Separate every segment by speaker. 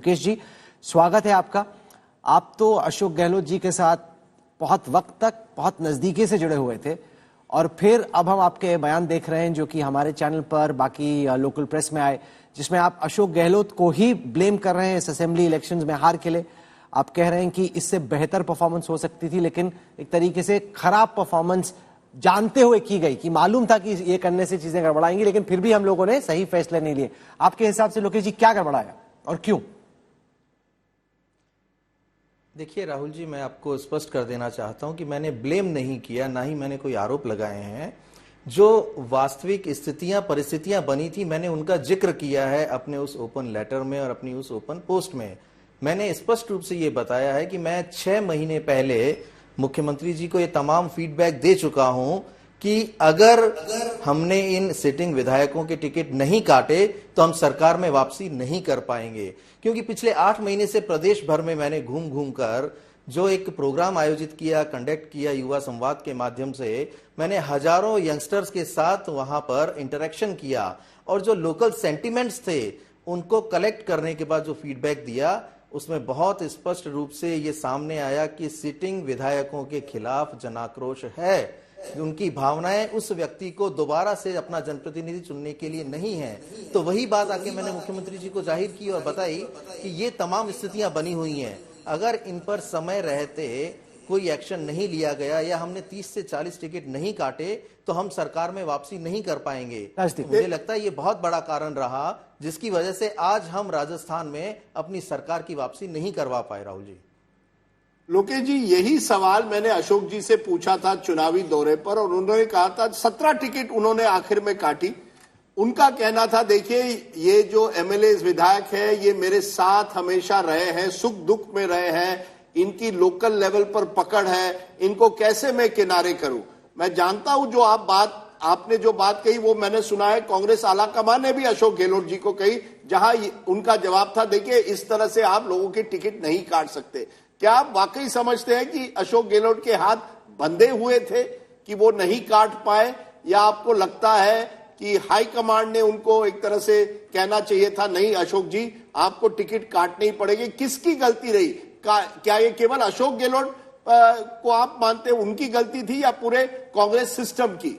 Speaker 1: लोकेश जी, स्वागत है आपका। आप तो अशोक गहलोत जी के साथ बहुत वक्त तक बहुत नजदीकी से जुड़े हुए थे और फिर अब हम आपके बयान देख रहे हैं जो कि हमारे चैनल पर, बाकी लोकल प्रेस में आए, जिसमें आप अशोक गहलोत को ही ब्लेम कर रहे हैं इस असेंबली इलेक्शंस में हार के लिए। आप कह रहे हैं कि इससे बेहतर परफॉर्मेंस हो सकती थी, लेकिन एक तरीके से खराब परफॉर्मेंस जानते हुए की गई, कि मालूम था कि ये करने से चीजें गड़बड़ाएंगी, लेकिन फिर भी हम लोगों ने सही फैसले नहीं लिए। आपके हिसाब से लोकेश जी क्या गड़बड़ाया और क्यों?
Speaker 2: देखिए राहुल जी, मैं आपको स्पष्ट कर देना चाहता हूं कि मैंने ब्लेम नहीं किया, ना ही मैंने कोई आरोप लगाए हैं। जो वास्तविक स्थितियां परिस्थितियां बनी थी, मैंने उनका जिक्र किया है अपने उस ओपन लेटर में और अपनी उस ओपन पोस्ट में। मैंने स्पष्ट रूप से ये बताया है कि मैं 6 महीने पहले मुख्यमंत्री जी को ये तमाम फीडबैक दे चुका हूं कि अगर हमने इन सिटिंग विधायकों के टिकट नहीं काटे तो हम सरकार में वापसी नहीं कर पाएंगे। क्योंकि पिछले 8 महीने से प्रदेश भर में मैंने घूम घूम कर जो एक प्रोग्राम आयोजित किया, कंडक्ट किया युवा संवाद के माध्यम से, मैंने हजारों यंगस्टर्स के साथ वहां पर इंटरेक्शन किया और जो लोकल सेंटिमेंट्स थे उनको कलेक्ट करने के बाद जो फीडबैक दिया, उसमें बहुत स्पष्ट रूप से ये सामने आया कि सिटिंग विधायकों के खिलाफ जनाक्रोश है। उनकी भावनाएं उस व्यक्ति को दोबारा से अपना जनप्रतिनिधि चुनने के लिए नहीं है। तो वही बात आके मैंने मुख्यमंत्री जी को जाहिर की और बताई कि ये तमाम स्थितियां बनी हुई हैं। अगर इन पर समय रहते कोई एक्शन नहीं लिया गया या हमने 30 से 40 टिकट नहीं काटे तो हम सरकार में वापसी नहीं कर पाएंगे। मुझे लगता है ये बहुत बड़ा कारण रहा जिसकी वजह से आज हम राजस्थान में अपनी सरकार की वापसी नहीं करवा पाए। राहुल जी,
Speaker 3: लोकेश जी, यही सवाल मैंने अशोक जी से पूछा था चुनावी दौरे पर और उन्होंने कहा था 17 टिकट उन्होंने आखिर में काटी। उनका कहना था, देखिए ये जो एमएलए विधायक है ये मेरे साथ हमेशा रहे हैं, सुख दुख में रहे हैं, इनकी लोकल लेवल पर पकड़ है, इनको कैसे मैं किनारे करूं। मैं जानता हूं जो आपने जो बात कही वो मैंने सुना है, कांग्रेस आलाकमान ने भी अशोक गहलोत जी को कही, जहां उनका जवाब था, देखिए इस तरह से आप लोगों के टिकट नहीं काट सकते। क्या आप वाकई समझते हैं कि अशोक गहलोत के हाथ बंधे हुए थे कि वो नहीं काट पाए, या आपको लगता है कि हाईकमांड ने उनको एक तरह से कहना चाहिए था, नहीं अशोक जी आपको टिकट काटनी पड़ेगी? किसकी गलती रही? क्या ये केवल अशोक गहलोत को आप मानते हैं उनकी गलती थी या पूरे कांग्रेस सिस्टम की?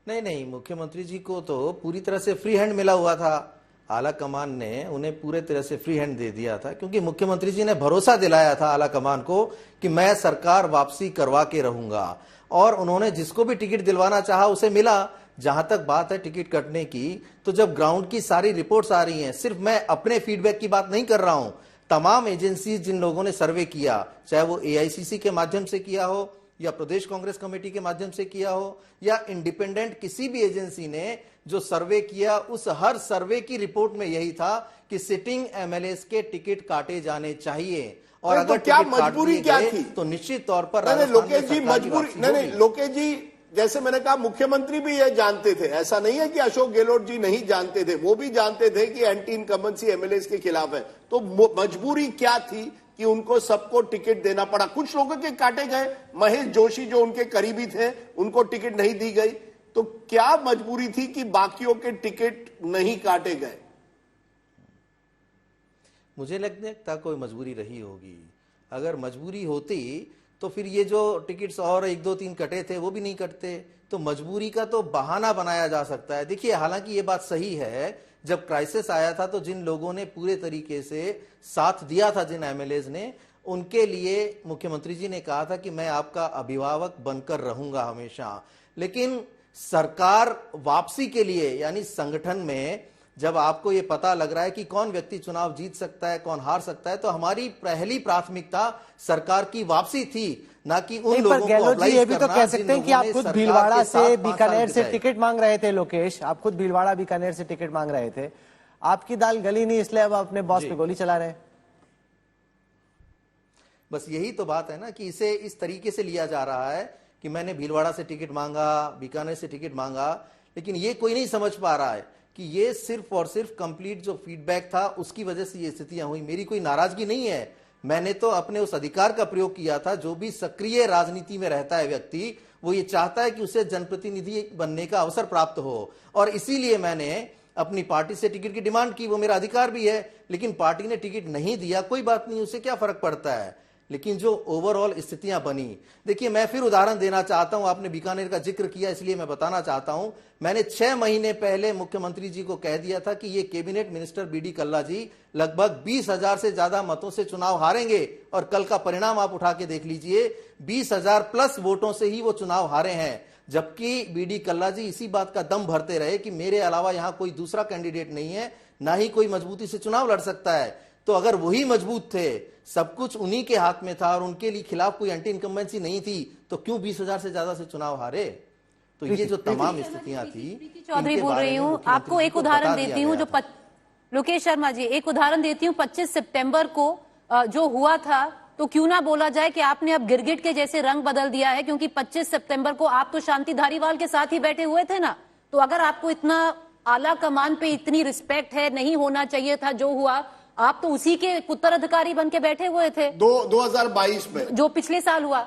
Speaker 2: नहीं, मुख्यमंत्री जी को तो पूरी तरह से फ्री हैंड मिला हुआ था। आला कमान ने उन्हें पूरे तरह से फ्री हैंड दे दिया था, क्योंकि मुख्यमंत्री जी ने भरोसा दिलाया था आला कमान को कि मैं सरकार वापसी करवा के रहूंगा, और उन्होंने जिसको भी टिकट दिलवाना चाहा उसे मिला। जहां तक बात है टिकट कटने की, तो जब ग्राउंड की सारी रिपोर्ट्स आ रही हैं, सिर्फ मैं अपने फीडबैक की बात नहीं कर रहा हूं, तमाम एजेंसी जिन लोगों ने सर्वे किया, चाहे वो एआईसीसी के माध्यम से किया हो या प्रदेश कांग्रेस कमेटी के माध्यम से किया हो या इंडिपेंडेंट किसी भी एजेंसी ने जो सर्वे किया, उस हर सर्वे की रिपोर्ट में यही था कि सिटिंग एमएलएस के टिकट काटे जाने चाहिए। और अगर
Speaker 3: तो क्या मजबूरी क्या थी
Speaker 2: तो निश्चित तौर पर
Speaker 3: लोकेश जी मजबूरी नहीं, लोकेश जी जैसे मैंने कहा मुख्यमंत्री भी ये जानते थे, ऐसा नहीं है कि अशोक गहलोत जी नहीं जानते थे, वो भी जानते थे कि एंटी इनकम्बेंसी एमएलए के खिलाफ है। तो मजबूरी क्या थी कि उनको सबको टिकट देना पड़ा? कुछ लोगों के काटे गए, महेश जोशी जो उनके करीबी थे उनको टिकट नहीं दी गई, तो क्या मजबूरी थी कि बाकियों के टिकट नहीं काटे गए?
Speaker 2: मुझे लगता कोई मजबूरी रही होगी। अगर मजबूरी होती तो फिर ये जो टिकट्स और 1, 2, 3 कटे थे वो भी नहीं कटते। तो मजबूरी का तो बहाना बनाया जा सकता है। देखिए, हालांकि ये बात सही है, जब क्राइसिस आया था तो जिन लोगों ने पूरे तरीके से साथ दिया था, जिन एमएलएज ने, उनके लिए मुख्यमंत्री जी ने कहा था कि मैं आपका अभिभावक बनकर रहूंगा हमेशा। लेकिन सरकार वापसी के लिए, यानी संगठन में जब आपको ये पता लग रहा है कि कौन व्यक्ति चुनाव जीत सकता है, कौन हार सकता है, तो हमारी पहली प्राथमिकता सरकार की वापसी थी, ना कि उन लोगों को अप्लाई
Speaker 1: ये भी तो कह सकते हैं कि आप खुद भीलवाड़ा से, बीकानेर से टिकट मांग रहे थे। लोकेश, आप खुद भीलवाड़ा बीकानेर से टिकट मांग रहे थे, आपकी दाल गली नहीं, इसलिए अब अपने बॉस पे गोली चला रहे।
Speaker 2: बस यही तो बात है ना कि इसे इस तरीके से लिया जा रहा है कि मैंने भीलवाड़ा से टिकट मांगा, बीकानेर से टिकट मांगा, लेकिन ये कोई नहीं समझ पा रहा है कि ये सिर्फ और सिर्फ कंप्लीट जो फीडबैक था उसकी वजह से ये स्थितियां हुई। मेरी कोई नाराजगी नहीं है, मैंने तो अपने उस अधिकार का प्रयोग किया था। जो भी सक्रिय राजनीति में रहता है व्यक्ति, वो ये चाहता है कि उसे जनप्रतिनिधि बनने का अवसर प्राप्त हो, और इसीलिए मैंने अपनी पार्टी से टिकट की डिमांड की, वो मेरा अधिकार भी है, लेकिन पार्टी ने टिकट नहीं दिया, कोई बात नहीं, उससे क्या फर्क पड़ता है। लेकिन जो ओवरऑल स्थितियां बनी, देखिए मैं फिर उदाहरण देना चाहता हूं, आपने बीकानेर का जिक्र किया इसलिए मैं बताना चाहता हूं, मैंने 6 महीने पहले मुख्यमंत्री जी को कह दिया था कि ये कैबिनेट मिनिस्टर बीडी कल्ला जी लगभग 20,000 से ज्यादा मतों से चुनाव हारेंगे, और कल का परिणाम आप उठा के देख लीजिए, 20,000 प्लस वोटों से ही वो चुनाव हारे हैं। जबकि बीडी कल्ला जी इसी बात का दम भरते रहे कि मेरे अलावा यहां कोई दूसरा कैंडिडेट नहीं है, ना ही कोई मजबूती से चुनाव लड़ सकता है। तो अगर वही मजबूत थे, सब कुछ उन्हीं के हाथ में था और उनके लिए खिलाफ कोई एंटी इनकम्बेंसी नहीं थी, तो क्यों 20,000 से ज्यादा से चुनाव हारे। तो ये जो तमाम स्थितियां थी,
Speaker 4: चौधरी बोल रही हूँ, आपको एक उदाहरण देती हूँ, जो लोकेश शर्मा जी, एक उदाहरण देती हूँ, 25 सितंबर को जो हुआ था, तो क्यों ना बोला जाए कि आपने अब गिरगिट के जैसे रंग बदल दिया है, क्योंकि 25 सितंबर को आप तो शांति धारीवाल के साथ ही बैठे हुए थे ना। तो अगर आपको इतना आला कमान पे इतनी रिस्पेक्ट है, नहीं होना चाहिए था जो हुआ, आप तो उसी के उत्तराधिकारी बन के बैठे हुए थे
Speaker 3: 2022 में,
Speaker 4: जो पिछले साल हुआ।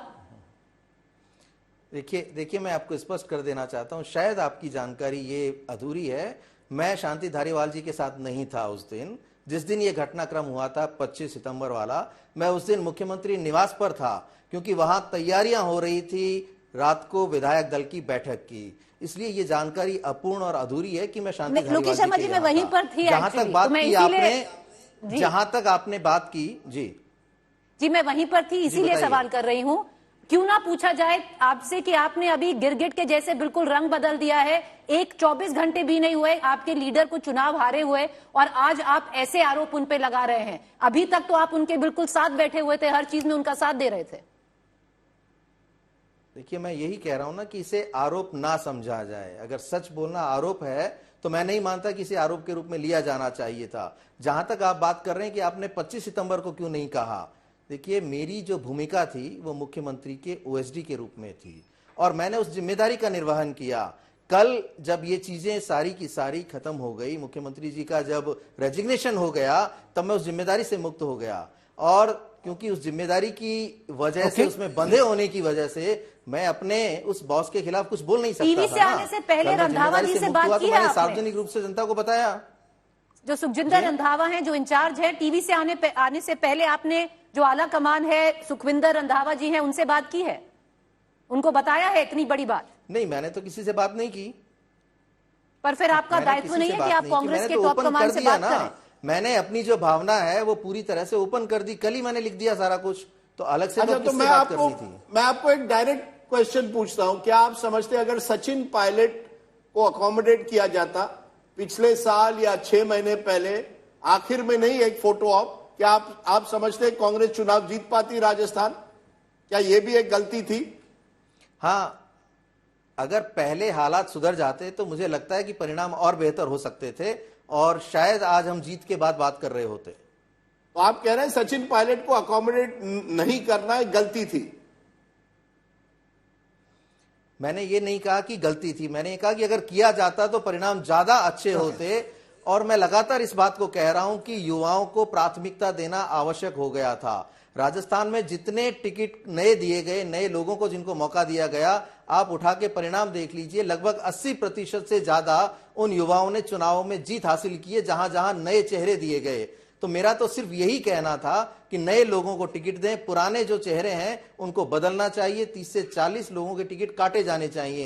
Speaker 2: देखिए मैं आपको स्पष्ट कर देना चाहता हूं, शायद आपकी जानकारी ये अधूरी है, मैं शांति धारीवाल जी के साथ नहीं था उस दिन, जिस दिन ये घटनाक्रम हुआ था 25 सितंबर वाला। मैं उस दिन मुख्यमंत्री निवास पर था, क्योंकि वहां तैयारियां हो रही थी रात को विधायक दल की बैठक की, इसलिए ये जानकारी अपूर्ण और अधूरी है कि मैं शांति धारीवाल
Speaker 4: लोकेश शर्मा जी, मैं वहीं पर थी,
Speaker 2: जहां तक बात की आपने, जहां तक आपने बात की जी
Speaker 4: मैं वहीं पर थी, इसीलिए सवाल कर रही हूं, क्यों ना पूछा जाए आपसे कि आपने अभी गिरगिट के जैसे बिल्कुल रंग बदल दिया है, 24 घंटे भी नहीं हुए आपके लीडर को चुनाव हारे हुए, और आज आप ऐसे आरोप उन पे लगा रहे हैं। अभी तक तो आप उनके बिल्कुल साथ बैठे हुए थे, हर चीज में उनका साथ दे रहे थे।
Speaker 2: देखिए मैं यही कह रहा हूं ना कि इसे आरोप ना समझा जाए, अगर सच बोलना आरोप है तो मैं नहीं मानता कि इसे आरोप के रूप में लिया जाना चाहिए था। जहां तक आप बात कर रहे हैं कि आपने 25 सितंबर को क्यों नहीं कहा, देखिए मेरी जो भूमिका थी वो मुख्यमंत्री के ओएसडी के रूप में थी, और मैंने उस जिम्मेदारी का निर्वहन किया। कल जब ये चीजें सारी की सारी खत्म हो गई, मुख्यमंत्री जी का जब रेजिग्नेशन हो गया, तब मैं उस जिम्मेदारी से मुक्त हो गया, और क्योंकि उस जिम्मेदारी की वजह से, उसमें बंधे होने की वजह से मैं अपने उस बॉस के खिलाफ कुछ बोल नहीं सकता
Speaker 4: टीवी से आने से पहले रंधावा जी से बात की है आपने?
Speaker 2: सार्वजनिक रूप से जनता को बताया।
Speaker 4: जो सुखजिंदर रंधावा हैं, जो इंचार्ज है, टीवी से आने से पहले आपने जो आला कमान है, सुखविंदर रंधावा जी हैं, उनसे बात की है? उनको बताया है इतनी बड़ी बात?
Speaker 2: नहीं, मैंने तो किसी से बात नहीं की।
Speaker 4: पर फिर आपका दायित्व नहीं है कि आप कांग्रेस के टॉप कमान से बात करें?
Speaker 2: मैंने अपनी जो भावना है वो पूरी तरह से ओपन कर दी, कल ही मैंने लिख दिया सारा कुछ, तो अलग से
Speaker 3: तो मैं आपको एक डायरेक्ट क्वेश्चन पूछता हूं, क्या आप समझते हैं अगर सचिन पायलट को अकोमोडेट किया जाता पिछले साल या 6 महीने पहले, आखिर में नहीं एक फोटो ऑप, क्या आप समझते हैं कांग्रेस चुनाव जीत पाती राजस्थान? क्या यह भी एक गलती थी?
Speaker 2: हाँ, अगर पहले हालात सुधर जाते तो मुझे लगता है कि परिणाम और बेहतर हो सकते थे, और शायद आज हम जीत के बाद बात कर रहे होते।
Speaker 3: तो आप कह रहे हैं सचिन पायलट को अकोमोडेट नहीं करना एक गलती थी?
Speaker 2: मैंने ये नहीं कहा कि गलती थी, मैंने कहा कि अगर किया जाता तो परिणाम ज्यादा अच्छे होते, और मैं लगातार इस बात को कह रहा हूं कि युवाओं को प्राथमिकता देना आवश्यक हो गया था। राजस्थान में जितने टिकट नए दिए गए, नए लोगों को जिनको मौका दिया गया, आप उठा के परिणाम देख लीजिए, लगभग 80% से ज्यादा उन युवाओं ने चुनावों में जीत हासिल की है, जहां जहां नए चेहरे दिए गए। तो मेरा तो सिर्फ यही कहना था कि नए लोगों को टिकट दें, पुराने जो चेहरे हैं उनको बदलना चाहिए, 30 से 40 लोगों के टिकट काटे जाने चाहिए।